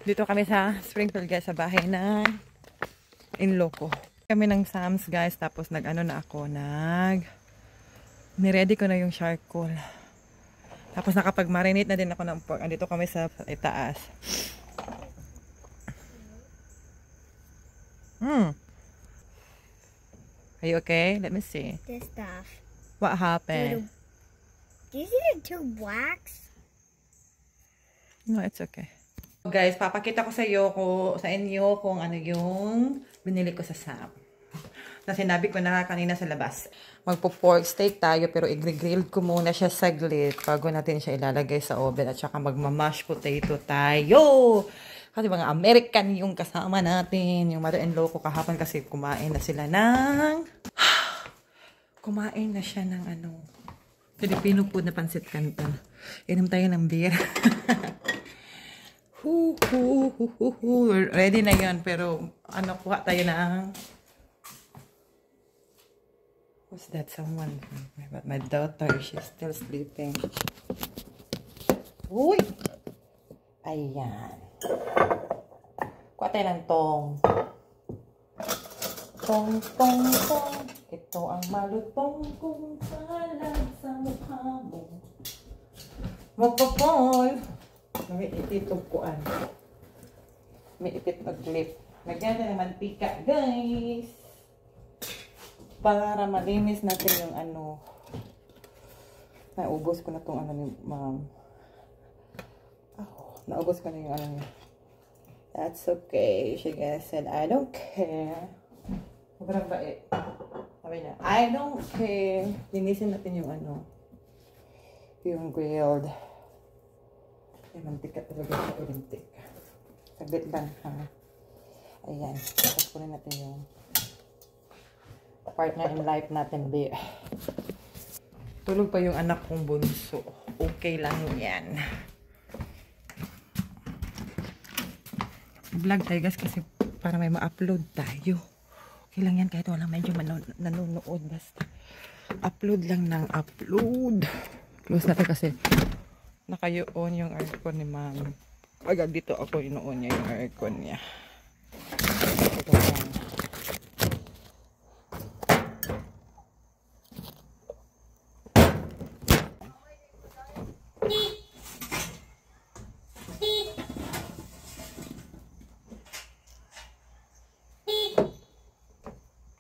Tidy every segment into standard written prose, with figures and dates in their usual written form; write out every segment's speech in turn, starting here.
Dito kami sa Springfield guys, sa bahay na in-law ko. Kami ng Sam's guys, tapos nag-ano na ako, niready ko na yung charcoal. Tapos nakapag-marinate na din ako ng pork. Andito kami sa itaas. Are you okay? Let me see. This stuff. What happened? Do you see the two blacks? No, it's okay. Guys, papakita ko sa inyo kung ano yung binili ko sa Sam. Na sinabi ko na kanina sa labas. Magpo-pork steak tayo pero i-grill ko muna siya saglit bago natin siya ilalagay sa oven at saka magma-mash potato tayo. Kasi mga American yung kasama natin. Yung mother-in-law ko kahapon kasi kumain na sila ng kumain na siya ng ano Filipino food na pansit canton. Inom tayo ng beer. Ready na yun pero ano kuha tayo ng what's that? Someone. But my daughter, she's still sleeping. Uy! Ayan. Kuha tayo ng tong. Tong, tong, tong. Ito ang malutong kong salad sa mukha mo. Magpapol. May ititog kuan. May itit na clip. Lagyan na ng mantika, guys. Para malinis natin yung ano. Naubos ko na tong ano ni ma'am. Oh, naubos ko na yung ano niya. That's okay. She just said, I don't care. Sobrang bait. Sabi niya, I don't care. Linisin natin yung ano. Yung grilled. Ay, mantika talaga sa lintik. Saglit lang, ha? Ayan. Tapos kunin natin yung partner in life natin, be. Tulog pa yung anak kong bunso. Okay lang yan. Vlog tayo guys kasi para may ma-upload tayo. Okay lang yan kahit walang medyo nanonood. Basta upload lang ng upload. Close natin kasi naka-on yung aircon ni ma'am. Agad dito ako ino-on niya yung aircon niya.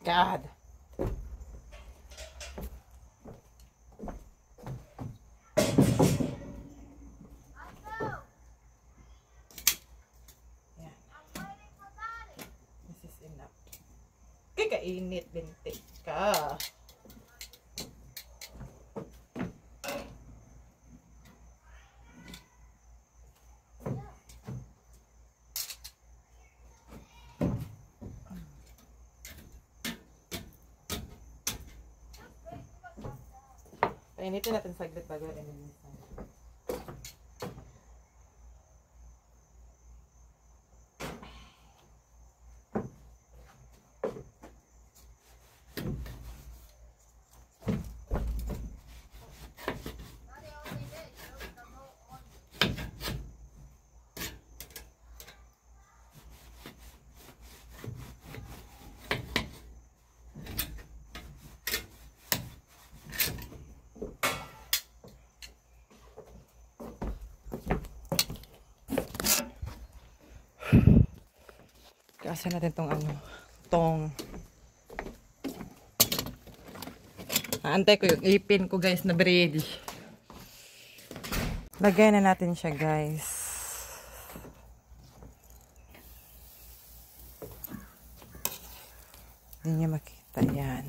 God. Yeah. This is enough. Kakainit bintik ka. Painitin natin saglit bago ilinisan. Kaasa natin tong ano, tong. Aantay ko yung ipin ko guys na bridge. Lagay na natin siya guys. Hindi niya makita yan.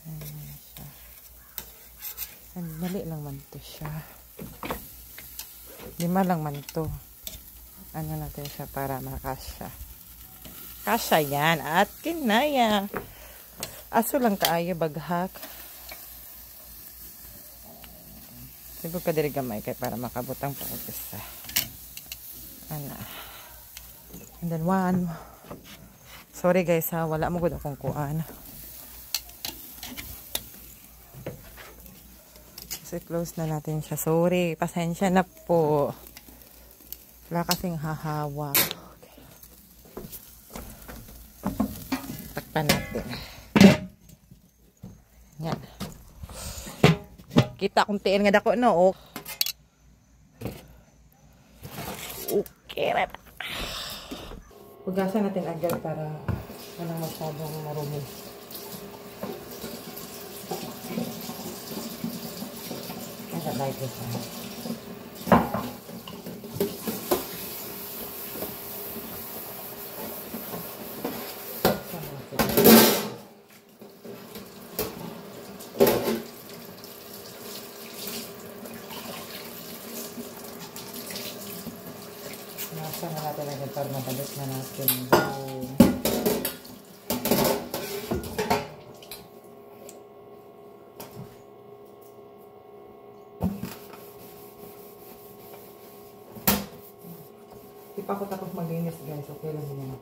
Ayan siya. Mali lang man to siya. 5 lang man to. Ano natin siya para makasya. Kasya yan. At kinaya. Aso lang kaayo baghak. Siguro ka diri gamay kay para makabutang po isa. Ana. And then one. Sorry guys ha. Wala mo gud akong kuan. Kasi i-close na natin siya. Sorry, pasensya na po. Wala kasing hahawak. Okay. Takpan natin. Yan. Kita kung tiin nga dako, no? Okay. Hugasan natin agad para walang masyadong marumi. Like this one. Nasa na natin agad para mabalik na natin. Di pa ako tapos maglinis, guys. Okay lang yan.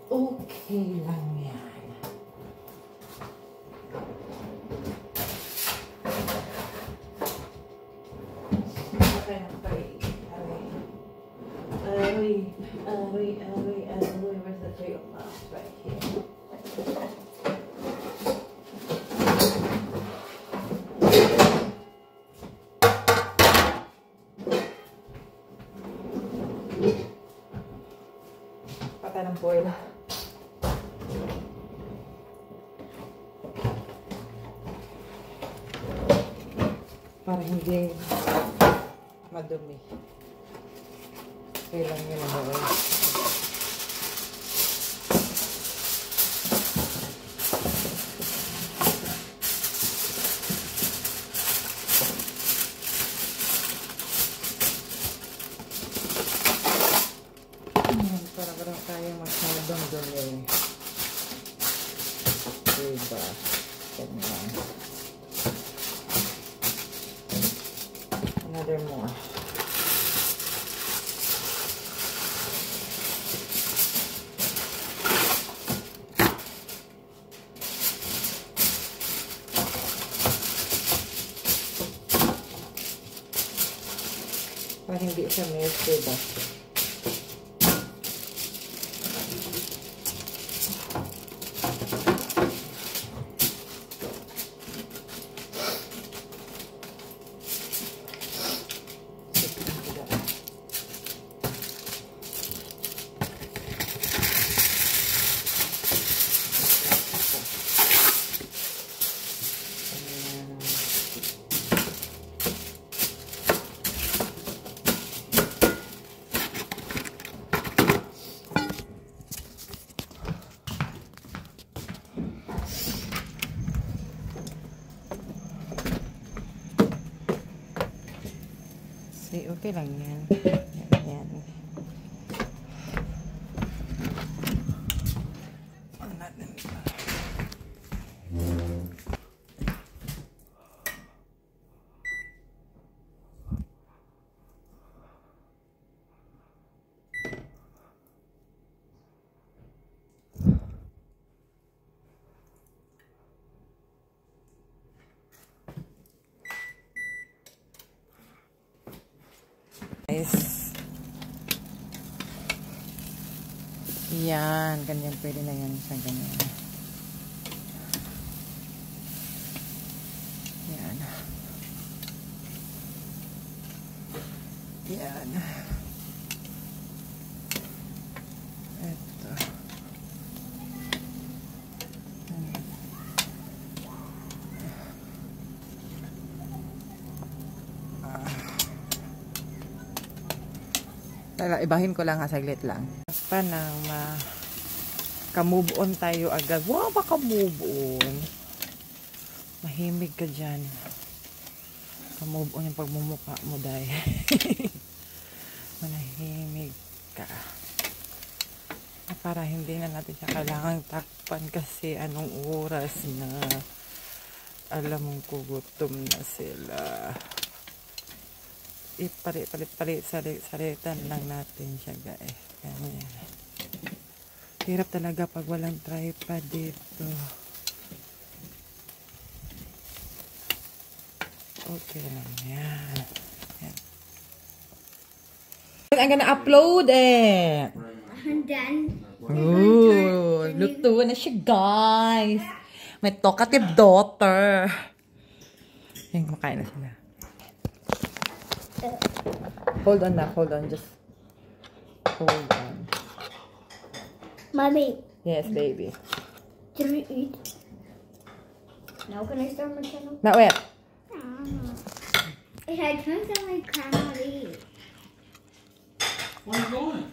Okay lang yan. Okay na, Aray. Where's the tray of mouse? Right here. Patay ng foil. Para hindi madumi. Kailang yun ang oil. Para parang tayo masyadong dumi. Diba? Ganyan. Another more. Para hindi siya mess, diba? Okay lang yan. Yan. Yan, ganyan, pwede na yan sa ganyan. Yan. Yan. Ito. Ibahin ko lang ha, saglit lang. Pa nang maka-move on tayo agad. Wow, maka-move on. Mahimig ka dyan. Ka-move on yung pagmumukha mo dahil. Manahimig ka. Para hindi na natin siya kailangang takpan kasi anong oras na alam mong kugutom na sila. Salitan lang natin siya, guys. Ganyan. Hirap talaga pag walang tripod dito. Okay lang yan. Yan. I'm gonna upload it. And then, Ooh, luto na siya, guys. May talkative daughter. Yan, kumakain na sila. Hold on na, hold on. Just hold on. Mommy, Yes, baby. did we eat? Now can I start my channel? Not wet. It had tons of my cannot eat. Where are you going?